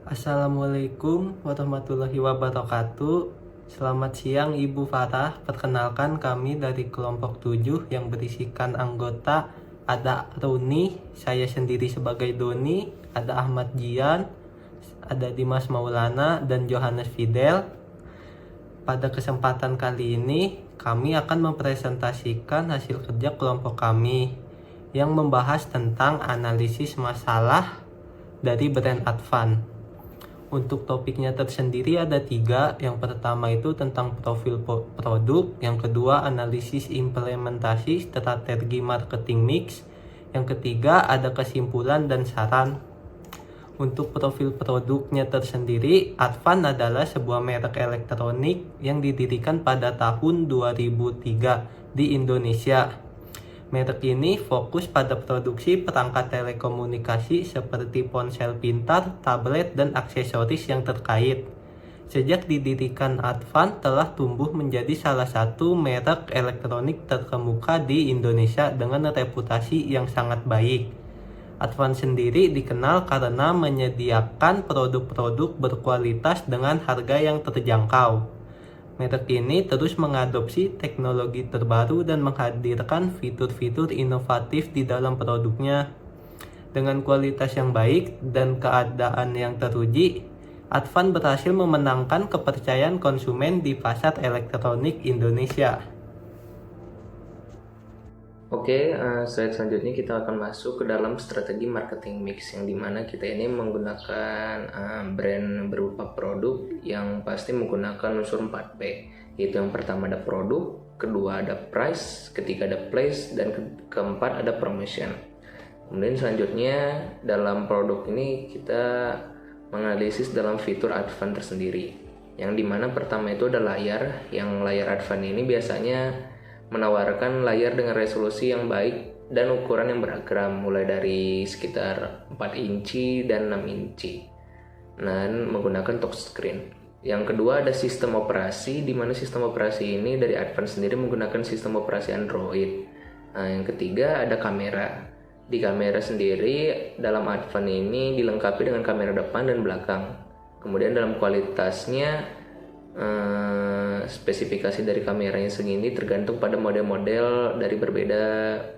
Assalamualaikum warahmatullahi wabarakatuh. Selamat siang Ibu Farah. Perkenalkan kami dari kelompok 7 yang berisikan anggota ada Runi, saya sendiri sebagai Doni, ada Ahmad Jian, ada Dimas Maulana, dan Johannes Fidel. Pada kesempatan kali ini, kami akan mempresentasikan hasil kerja kelompok kami yang membahas tentang analisis masalah dari brand Advan. Untuk topiknya tersendiri ada 3. Yang pertama itu tentang profil produk, yang kedua analisis implementasi strategi marketing mix, yang ketiga ada kesimpulan dan saran. Untuk profil produknya tersendiri, Advan adalah sebuah merek elektronik yang didirikan pada tahun 2003 di Indonesia. Merek ini fokus pada produksi perangkat telekomunikasi seperti ponsel pintar, tablet, dan aksesoris yang terkait. Sejak didirikan, Advan telah tumbuh menjadi salah satu merek elektronik terkemuka di Indonesia dengan reputasi yang sangat baik. Advan sendiri dikenal karena menyediakan produk-produk berkualitas dengan harga yang terjangkau. Merek ini terus mengadopsi teknologi terbaru dan menghadirkan fitur-fitur inovatif di dalam produknya. Dengan kualitas yang baik dan keadaan yang teruji, Advan berhasil memenangkan kepercayaan konsumen di pasar elektronik Indonesia. Oke, slide selanjutnya kita akan masuk ke dalam strategi marketing mix yang dimana kita ini menggunakan brand berupa produk yang pasti menggunakan unsur 4P, yaitu yang pertama ada produk, kedua ada price, ketiga ada place, dan keempat ada promotion. Kemudian selanjutnya dalam produk ini kita menganalisis dalam fitur Advan tersendiri, yang dimana pertama itu ada layar, yang layar Advan ini biasanya menawarkan layar dengan resolusi yang baik dan ukuran yang beragam, mulai dari sekitar 4 inci dan 6 inci, dan menggunakan touchscreen. Yang kedua ada sistem operasi, di mana sistem operasi ini dari Advan sendiri menggunakan sistem operasi Android. Yang ketiga ada kamera. Di kamera sendiri dalam Advan ini dilengkapi dengan kamera depan dan belakang. Kemudian dalam kualitasnya spesifikasi dari kameranya segini tergantung pada model-model dari berbeda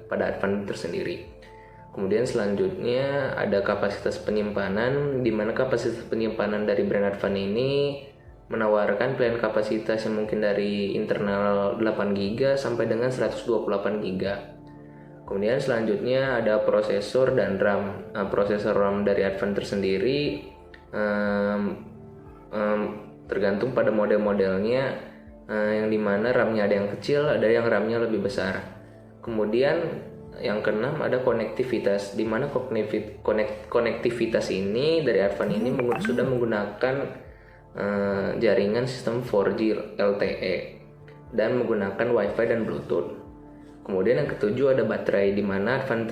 pada Advan tersendiri. Kemudian selanjutnya ada kapasitas penyimpanan, di mana kapasitas penyimpanan dari brand Advan ini menawarkan pilihan kapasitas yang mungkin dari internal 8GB sampai dengan 128GB. Kemudian selanjutnya ada prosesor dan RAM. Prosesor RAM dari Advan tersendiri tergantung pada model-modelnya, yang dimana RAM-nya ada yang kecil, ada yang RAM-nya lebih besar. Kemudian yang keenam ada konektivitas, di mana konektivitas ini dari Advan ini sudah menggunakan jaringan sistem 4G LTE dan menggunakan Wi-Fi dan Bluetooth. Kemudian yang ketujuh ada baterai, di mana Advan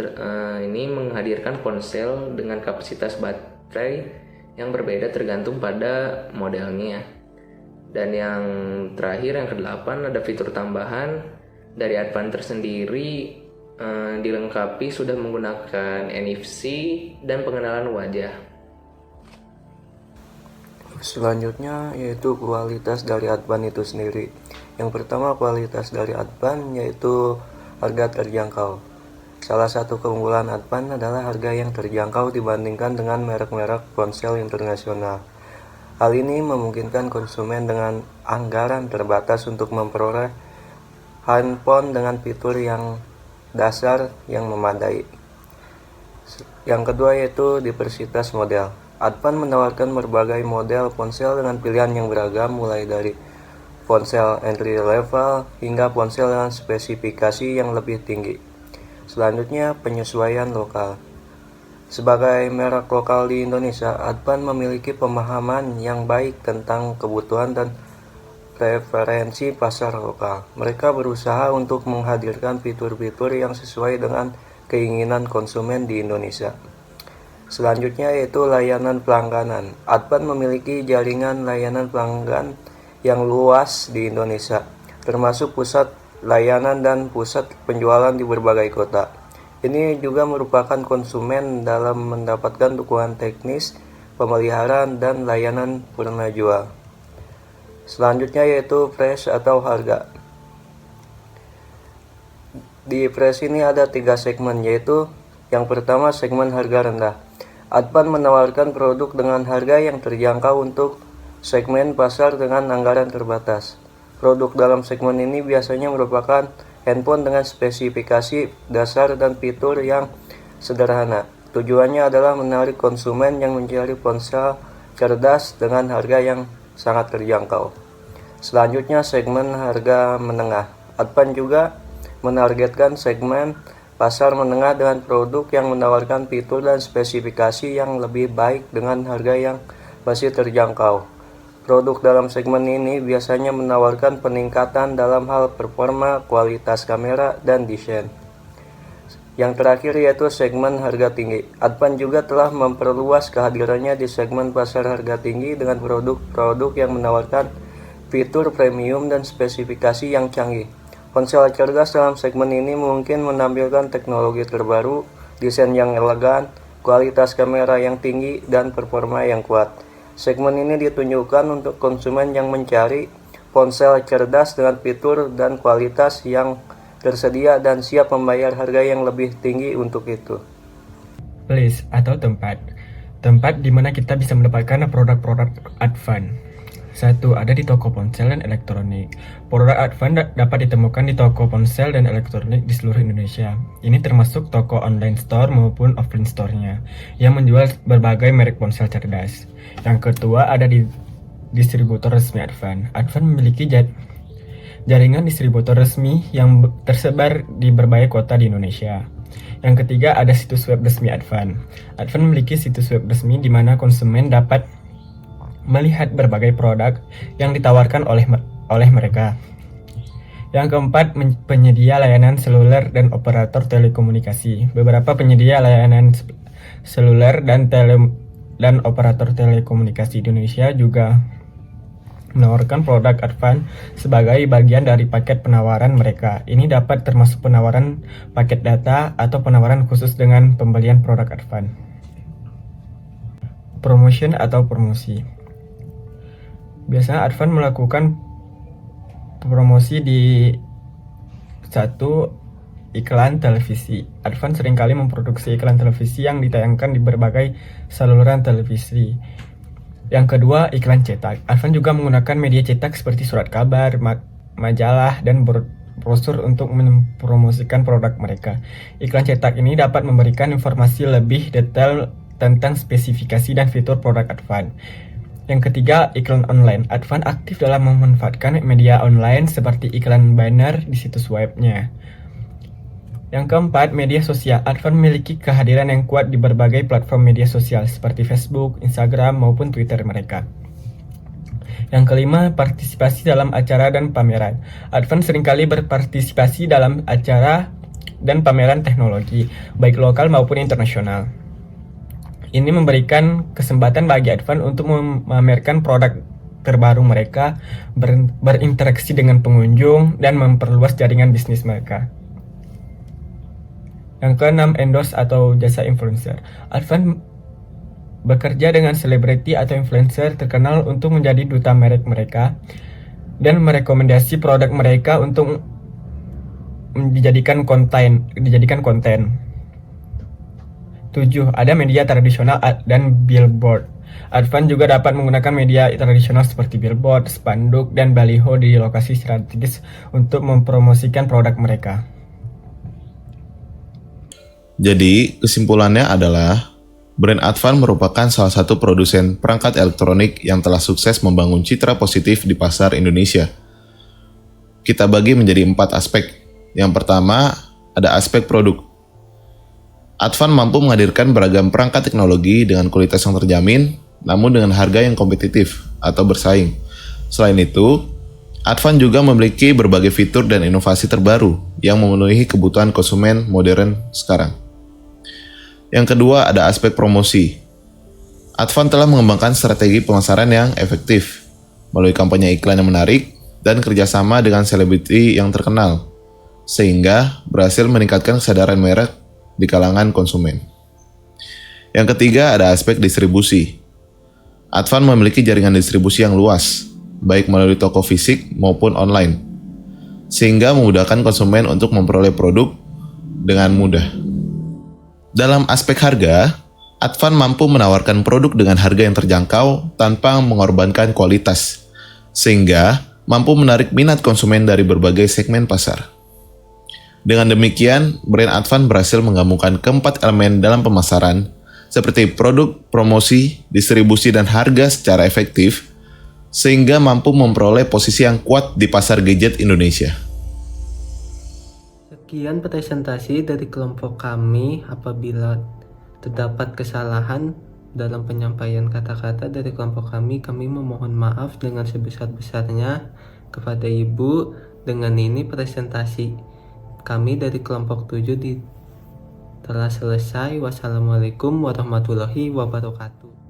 ini menghadirkan ponsel dengan kapasitas baterai yang berbeda tergantung pada modelnya. Dan yang terakhir yang ke-8 ada fitur tambahan dari Advan tersendiri, dilengkapi sudah menggunakan NFC dan pengenalan wajah. Selanjutnya yaitu kualitas dari Advan itu sendiri. Yang pertama, kualitas dari Advan yaitu harga terjangkau. Salah satu keunggulan Advan adalah harga yang terjangkau dibandingkan dengan merek-merek ponsel internasional. Hal ini memungkinkan konsumen dengan anggaran terbatas untuk memperoleh handphone dengan fitur yang dasar yang memadai. Yang kedua yaitu diversitas model. Advan menawarkan berbagai model ponsel dengan pilihan yang beragam, mulai dari ponsel entry level hingga ponsel dengan spesifikasi yang lebih tinggi. Selanjutnya, penyesuaian lokal. Sebagai merek lokal di Indonesia, Advan memiliki pemahaman yang baik tentang kebutuhan dan preferensi pasar lokal. Mereka berusaha untuk menghadirkan fitur-fitur yang sesuai dengan keinginan konsumen di Indonesia. Selanjutnya yaitu layanan pelangganan. Advan memiliki jaringan layanan pelanggan yang luas di Indonesia, termasuk pusat layanan dan pusat penjualan di berbagai kota. Ini juga merupakan konsumen dalam mendapatkan dukungan teknis, pemeliharaan, dan layanan purna jual. Selanjutnya yaitu price atau harga. Di price ini ada 3 segmen, yaitu yang pertama segmen harga rendah. Advan menawarkan produk dengan harga yang terjangkau untuk segmen pasar dengan anggaran terbatas. Produk dalam segmen ini biasanya merupakan handphone dengan spesifikasi dasar dan fitur yang sederhana. Tujuannya adalah menarik konsumen yang mencari ponsel cerdas dengan harga yang sangat terjangkau. Selanjutnya segmen harga menengah. Advan juga menargetkan segmen pasar menengah dengan produk yang menawarkan fitur dan spesifikasi yang lebih baik dengan harga yang masih terjangkau. Produk dalam segmen ini biasanya menawarkan peningkatan dalam hal performa, kualitas kamera, dan desain. Yang terakhir yaitu segmen harga tinggi. Advan juga telah memperluas kehadirannya di segmen pasar harga tinggi dengan produk-produk yang menawarkan fitur premium dan spesifikasi yang canggih. Ponsel cerdas dalam segmen ini mungkin menampilkan teknologi terbaru, desain yang elegan, kualitas kamera yang tinggi, dan performa yang kuat. Segmen ini ditunjukkan untuk konsumen yang mencari ponsel cerdas dengan fitur dan kualitas yang tersedia dan siap membayar harga yang lebih tinggi untuk itu. Place atau tempat. Tempat di mana kita bisa mendapatkan produk-produk Advan. 1. Ada di toko ponsel dan elektronik. Produk Advan dapat ditemukan di toko ponsel dan elektronik di seluruh Indonesia. Ini termasuk toko online store maupun offline store-nya yang menjual berbagai merek ponsel cerdas. Yang kedua, ada di distributor resmi Advan. Advan memiliki jaringan distributor resmi yang tersebar di berbagai kota di Indonesia. Yang ketiga, ada situs web resmi Advan. Advan memiliki situs web resmi di mana konsumen dapat melihat berbagai produk yang ditawarkan oleh mereka. Yang keempat, penyedia layanan seluler dan operator telekomunikasi. Beberapa penyedia layanan seluler dan operator telekomunikasi di Indonesia juga menawarkan produk Advan sebagai bagian dari paket penawaran mereka. Ini dapat termasuk penawaran paket data atau penawaran khusus dengan pembelian produk Advan. Promotion atau promosi. Biasanya Advan melakukan promosi di 1. Iklan televisi. Advan seringkali memproduksi iklan televisi yang ditayangkan di berbagai saluran televisi. Yang kedua, iklan cetak. Advan juga menggunakan media cetak seperti surat kabar, majalah, dan brosur untuk mempromosikan produk mereka. Iklan cetak ini dapat memberikan informasi lebih detail tentang spesifikasi dan fitur produk Advan. Yang ketiga, iklan online. Advan aktif dalam memanfaatkan media online seperti iklan banner di situs webnya. Yang keempat, media sosial. Advan memiliki kehadiran yang kuat di berbagai platform media sosial seperti Facebook, Instagram, maupun Twitter mereka. Yang kelima, partisipasi dalam acara dan pameran. Advan seringkali berpartisipasi dalam acara dan pameran teknologi, baik lokal maupun internasional. Ini memberikan kesempatan bagi Advan untuk memamerkan produk terbaru mereka, berinteraksi dengan pengunjung, dan memperluas jaringan bisnis mereka. Yang keenam, endorse atau jasa influencer. Advan bekerja dengan selebriti atau influencer terkenal untuk menjadi duta merek mereka dan merekomendasi produk mereka untuk dijadikan konten. 7. Ada media tradisional dan billboard. Advan juga dapat menggunakan media tradisional seperti billboard, spanduk, dan baliho di lokasi strategis untuk mempromosikan produk mereka. Jadi, kesimpulannya adalah brand Advan merupakan salah satu produsen perangkat elektronik yang telah sukses membangun citra positif di pasar Indonesia. Kita bagi menjadi 4 aspek. Yang pertama, ada aspek produk. Advan mampu menghadirkan beragam perangkat teknologi dengan kualitas yang terjamin, namun dengan harga yang kompetitif atau bersaing. Selain itu, Advan juga memiliki berbagai fitur dan inovasi terbaru yang memenuhi kebutuhan konsumen modern sekarang. Yang kedua, ada aspek promosi. Advan telah mengembangkan strategi pemasaran yang efektif melalui kampanye iklan yang menarik dan kerjasama dengan selebriti yang terkenal, sehingga berhasil meningkatkan kesadaran merek di kalangan konsumen. Yang ketiga, ada aspek distribusi. Advan memiliki jaringan distribusi yang luas, baik melalui toko fisik maupun online, sehingga memudahkan konsumen untuk memperoleh produk dengan mudah. Dalam aspek harga, Advan mampu menawarkan produk dengan harga yang terjangkau tanpa mengorbankan kualitas, sehingga mampu menarik minat konsumen dari berbagai segmen pasar. Dengan demikian, brand Advan berhasil menggabungkan keempat elemen dalam pemasaran, seperti produk, promosi, distribusi, dan harga secara efektif, sehingga mampu memperoleh posisi yang kuat di pasar gadget Indonesia. Sekian presentasi dari kelompok kami. Apabila terdapat kesalahan dalam penyampaian kata-kata dari kelompok kami memohon maaf dengan sebesar-besarnya kepada Ibu. Dengan ini presentasi kami dari kelompok 7 telah selesai. Wassalamualaikum warahmatullahi wabarakatuh.